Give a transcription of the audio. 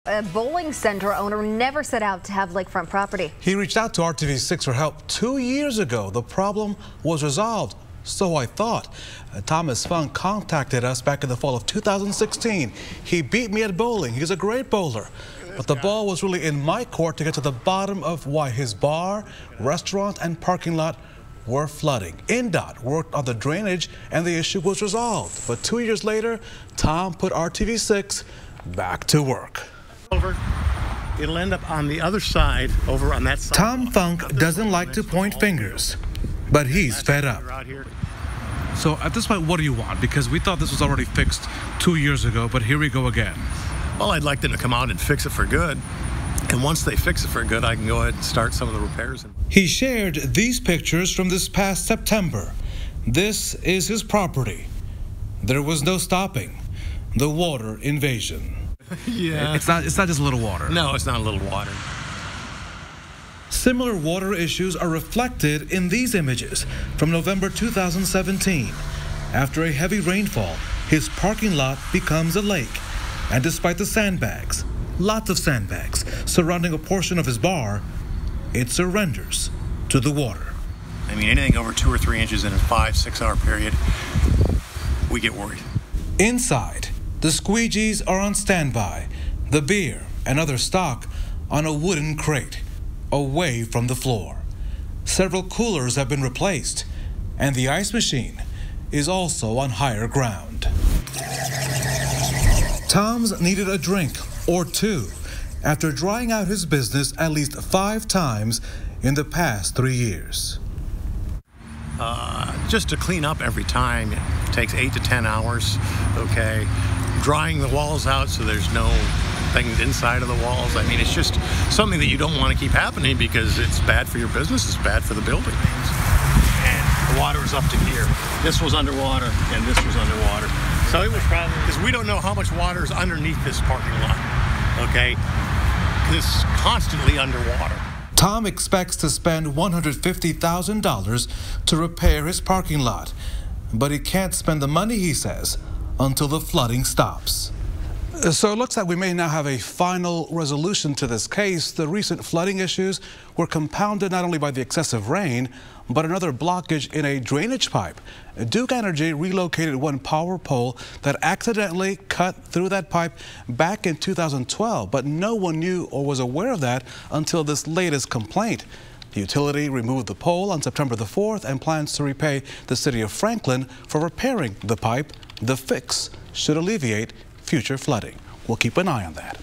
A bowling center owner never set out to have lakefront property. He reached out to RTV6 for help 2 years ago. The problem was resolved, so I thought. Thomas Funk contacted us back in the fall of 2016. He beat me at bowling. He's a great bowler. But the ball was really in my court to get to the bottom of why his bar, restaurant, and parking lot were flooding. INDOT worked on the drainage and the issue was resolved. But 2 years later, Tom put RTV6 back to work. It'll end up on the other side, over on that side. Tom Funk doesn't like to point fingers, but he's fed up. So at this point, what do you want? Because we thought this was already fixed 2 years ago, but here we go again. Well, I'd like them to come out and fix it for good. And once they fix it for good, I can go ahead and start some of the repairs. He shared these pictures from this past September. This is his property. There was no stopping the water invasion. Yeah. It's not just a little water. No, it's not a little water. Similar water issues are reflected in these images from November 2017. After a heavy rainfall, his parking lot becomes a lake. And despite the sandbags, lots of sandbags, surrounding a portion of his bar, it surrenders to the water. I mean, anything over 2 or 3 inches in a 5-6 hour period, we get worried. Inside, the squeegees are on standby, the beer and other stock on a wooden crate, away from the floor. Several coolers have been replaced, and the ice machine is also on higher ground. Tom's needed a drink or two after drying out his business at least 5 times in the past 3 years. Just to clean up every time, it takes 8 to 10 hours, okay? Drying the walls out so there's no things inside of the walls. I mean, it's just something that you don't want to keep happening because it's bad for your business, it's bad for the building. And the water was up to here. This was underwater, and this was underwater. So it was probably, because we don't know how much water is underneath this parking lot, okay? It's constantly underwater. Tom expects to spend $150,000 to repair his parking lot, but he can't spend the money, he says, until the flooding stops. So it looks like we may now have a final resolution to this case. The recent flooding issues were compounded not only by the excessive rain, but another blockage in a drainage pipe. Duke Energy relocated one power pole that accidentally cut through that pipe back in 2012, but no one knew or was aware of that until this latest complaint. The utility removed the pole on September the 4th and plans to repay the city of Franklin for repairing the pipe. The fix should alleviate future flooding. We'll keep an eye on that.